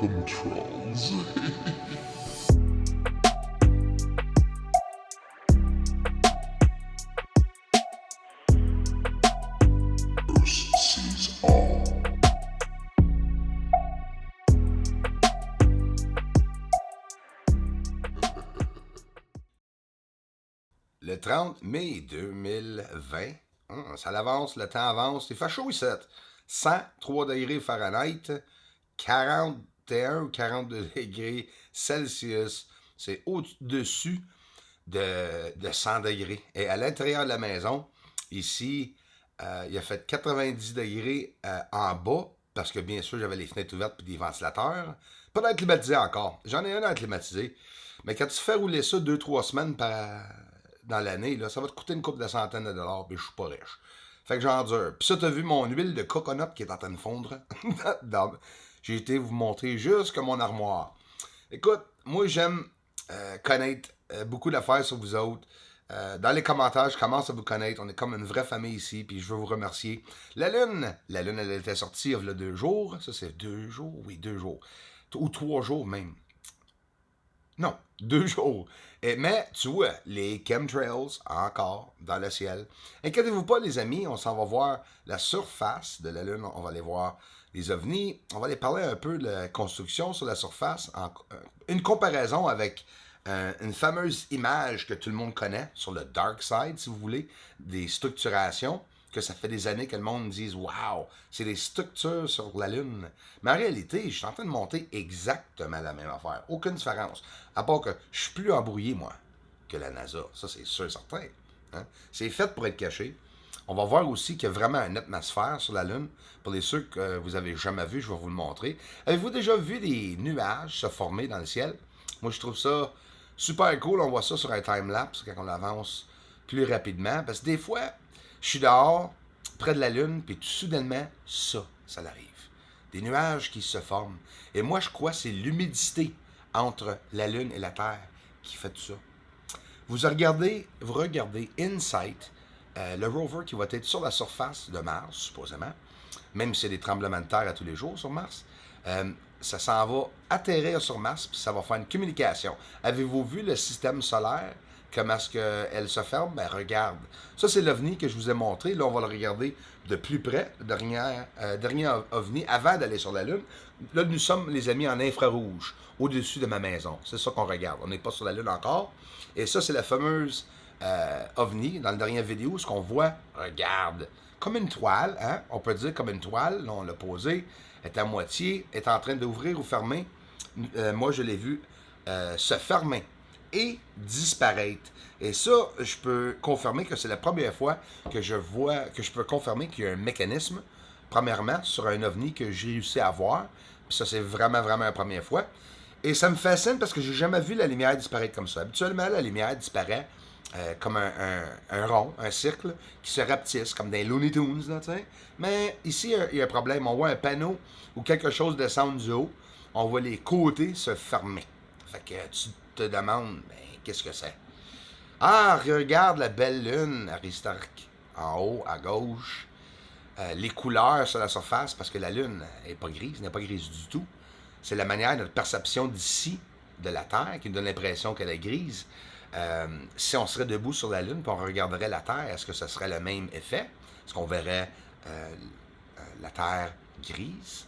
controls. Sees all. Le 30 mai 2020, ça avance, le temps avance, il fait chaud ici. 103 degrés Fahrenheit, 41 ou 42 degrés Celsius. C'est au-dessus de 100 degrés. Et à l'intérieur de la maison, ici, il a fait 90 degrés en bas, parce que bien sûr, j'avais les fenêtres ouvertes et des ventilateurs. Pas d'air climatisé encore. J'en ai un à climatiser. Mais quand tu fais rouler ça 2-3 semaines dans l'année, là, ça va te coûter une couple de centaines de dollars, puis je suis pas riche. Fait que j'endure. Puis ça, t'as vu mon huile de coconut qui est en train de fondre? J'ai été vous montrer juste comme mon armoire. Écoute, moi j'aime connaître beaucoup d'affaires sur vous autres. Dans les commentaires, je commence à vous connaître. On est comme une vraie famille ici, puis je veux vous remercier. La Lune, elle était sortie il y a 2 jours. Ça, c'est 2 jours? Oui, 2 jours. Ou 3 jours même. Non, 2 jours. Mais tu vois, les chemtrails, encore, dans le ciel. Inquiétez-vous pas, les amis, on s'en va voir la surface de la Lune. On va aller voir les ovnis. On va aller parler un peu de la construction sur la surface. Une comparaison avec une fameuse image que tout le monde connaît sur le dark side, si vous voulez, des structurations que ça fait des années que le monde dise waouh, c'est des structures sur la Lune. Mais en réalité, je suis en train de monter exactement la même affaire. Aucune différence. À part que je suis plus embrouillé, moi, que la NASA. Ça, c'est sûr et certain. Hein? C'est fait pour être caché. On va voir aussi qu'il y a vraiment une atmosphère sur la Lune. Pour les ceux que vous avez jamais vu, je vais vous le montrer. Avez-vous déjà vu des nuages se former dans le ciel? Moi, je trouve ça super cool. On voit ça sur un time-lapse quand on avance plus rapidement. Parce que des fois, je suis dehors, près de la Lune, puis tout soudainement, ça arrive. Des nuages qui se forment. Et moi, je crois que c'est l'humidité entre la Lune et la Terre qui fait tout ça. Vous regardez InSight, le rover qui va être sur la surface de Mars, supposément, même s'il y a des tremblements de terre à tous les jours sur Mars, ça s'en va atterrir sur Mars, puis ça va faire une communication. Avez-vous vu le système solaire? Comment est-ce qu'elle se ferme? Ben regarde. Ça, c'est l'OVNI que je vous ai montré. Là, on va le regarder de plus près, dernier OVNI, avant d'aller sur la Lune. Là, nous sommes, les amis, en infrarouge, au-dessus de ma maison. C'est ça qu'on regarde. On n'est pas sur la Lune encore. Et ça, c'est la fameuse OVNI, dans la dernière vidéo, ce qu'on voit, regarde, comme une toile, hein? On peut dire comme une toile, là, on l'a posée, est à moitié, est en train d'ouvrir ou fermer. Moi, je l'ai vu se fermer et disparaître. Et ça, je peux confirmer que c'est la première fois que je peux confirmer qu'il y a un mécanisme, premièrement, sur un ovni que j'ai réussi à voir. Puis ça, c'est vraiment, vraiment la première fois. Et ça me fascine parce que j'ai jamais vu la lumière disparaître comme ça. Habituellement, la lumière disparaît comme un rond, un cercle, qui se rapetisse, comme dans les Looney Tunes, là, tu sais. Mais ici, il y a un problème. On voit un panneau ou quelque chose descendre du haut. On voit les côtés se fermer. Fait que tu te demandes, ben, qu'est-ce que c'est? Ah, regarde la belle lune, Aristarque, en haut, à gauche. Les couleurs sur la surface, parce que la lune n'est pas grise du tout. C'est la manière de notre perception d'ici, de la Terre, qui nous donne l'impression qu'elle est grise. Si on serait debout sur la Lune et on regarderait la Terre, est-ce que ça serait le même effet? Est-ce qu'on verrait la Terre grise?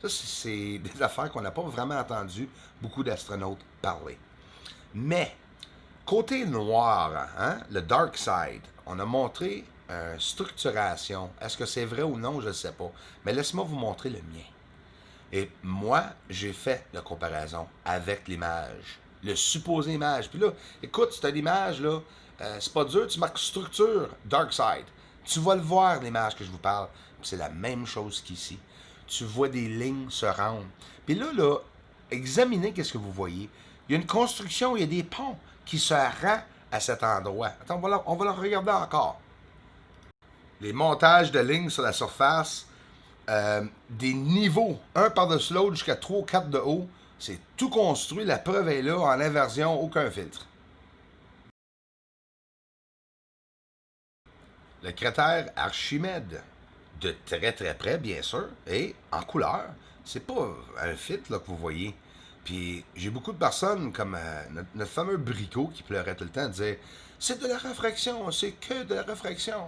Ça, c'est des affaires qu'on n'a pas vraiment entendu beaucoup d'astronautes parler. Mais, côté noir, hein, le dark side, on a montré structuration. Est-ce que c'est vrai ou non, je ne sais pas. Mais laisse-moi vous montrer le mien. Et moi, j'ai fait la comparaison avec l'image, le supposé image. Puis là, écoute, cette image, là, c'est pas dur, tu marques structure, dark side. Tu vas le voir, l'image que je vous parle. Puis c'est la même chose qu'ici. Tu vois des lignes se rendre. Puis là, examinez qu'est-ce que vous voyez. Il y a une construction, il y a des ponts qui se rendent à cet endroit. Attends, on va le regarder encore. Les montages de lignes sur la surface, des niveaux, un par-dessus l'autre jusqu'à 3 ou 4 de haut. C'est tout construit, la preuve est là, en inversion, aucun filtre. Le cratère Archimède, de très très près bien sûr, et en couleur, c'est pas un fit là, que vous voyez. Puis j'ai beaucoup de personnes comme notre fameux Bricot qui pleurait tout le temps, disait c'est de la réfraction, c'est que de la réfraction.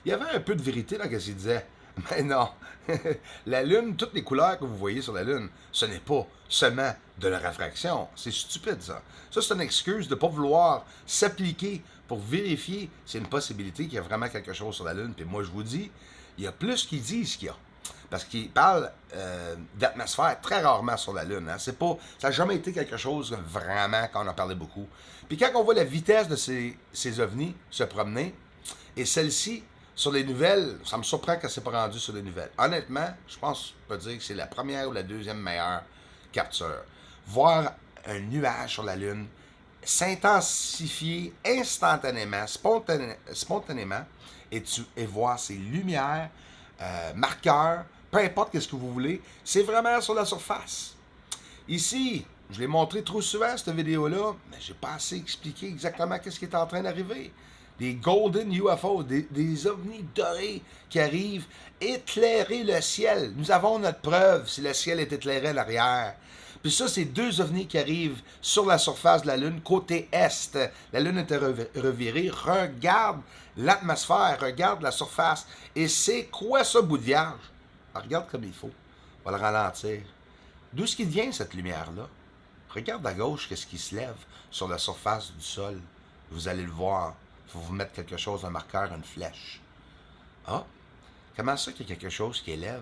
Il y avait un peu de vérité dans ce qu'il disait. Mais non, la Lune, toutes les couleurs que vous voyez sur la Lune, ce n'est pas seulement de la réfraction. C'est stupide ça. Ça, c'est une excuse de ne pas vouloir s'appliquer pour vérifier s'il y a une possibilité qu'il y a vraiment quelque chose sur la Lune. Puis moi, je vous dis, il y a plus qu'ils disent qu'il y a. Parce qu'ils parlent d'atmosphère très rarement sur la Lune. Hein. C'est pas, ça n'a jamais été quelque chose vraiment qu'on en parlait beaucoup. Puis quand on voit la vitesse de ces ovnis se promener, et celle-ci, sur les nouvelles, ça me surprend qu'elle ne s'est pas rendue sur les nouvelles. Honnêtement, je pense, je peux dire que c'est la première ou la deuxième meilleure capture. Voir un nuage sur la Lune s'intensifier instantanément, spontanément, et voir ces lumières, marqueurs, peu importe ce que vous voulez, c'est vraiment sur la surface. Ici, je l'ai montré trop souvent, cette vidéo-là, mais j'ai pas assez expliqué exactement qu'est-ce qui est en train d'arriver. Des golden UFO, des ovnis dorés qui arrivent éclairer le ciel. Nous avons notre preuve si le ciel est éclairé à l'arrière. Puis ça, c'est deux ovnis qui arrivent sur la surface de la Lune, côté est. La Lune était revirée. Regarde l'atmosphère, regarde la surface. Et c'est quoi ce bout de vierge? Regarde comme il faut. On va le ralentir. D'où est-ce qu'il vient cette lumière-là? Regarde à gauche qu'est-ce qui se lève sur la surface du sol. Vous allez le voir. Il faut vous mettre quelque chose, un marqueur, une flèche. Ah, comment ça qu'il y a quelque chose qui élève?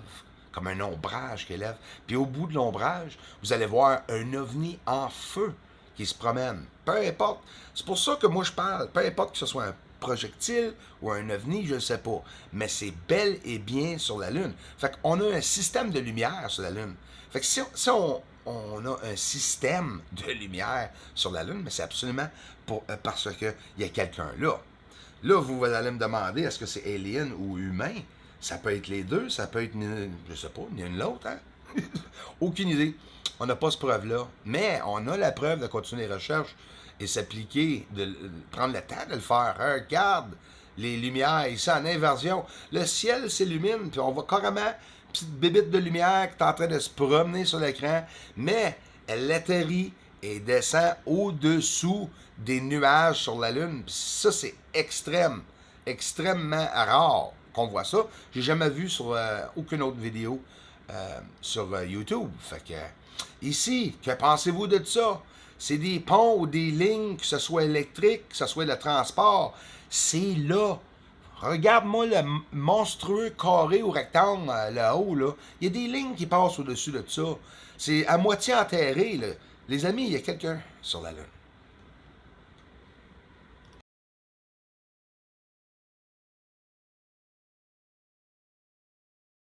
Comme un ombrage qui élève. Puis au bout de l'ombrage, vous allez voir un ovni en feu qui se promène. Peu importe. C'est pour ça que moi je parle. Peu importe que ce soit un projectile ou un ovni, je ne sais pas. Mais c'est bel et bien sur la Lune. Fait qu'on a un système de lumière sur la Lune. Fait que si on a un système de lumière sur la Lune, mais c'est absolument parce qu'il y a quelqu'un là. Là, vous allez me demander, est-ce que c'est alien ou humain? Ça peut être les deux, ça peut être, je sais pas, ni une l'autre, hein? Aucune idée. On n'a pas cette preuve-là. Mais on a la preuve de continuer les recherches et s'appliquer, de prendre le temps de le faire. Regarde les lumières ici en inversion. Le ciel s'illumine, puis on voit carrément une petite bébite de lumière qui est en train de se promener sur l'écran, mais elle atterrit et descend au-dessous des nuages sur la Lune. Puis ça, c'est extrêmement rare qu'on voit ça. J'ai jamais vu sur aucune autre vidéo sur YouTube. Fait que ici, que pensez-vous de ça? C'est des ponts ou des lignes, que ce soit électrique, que ce soit le transport. C'est là. Regarde-moi le monstrueux carré ou rectangle là-haut. Là. Il y a des lignes qui passent au-dessus de ça. C'est à moitié enterré. Là. Les amis, il y a quelqu'un sur la Lune.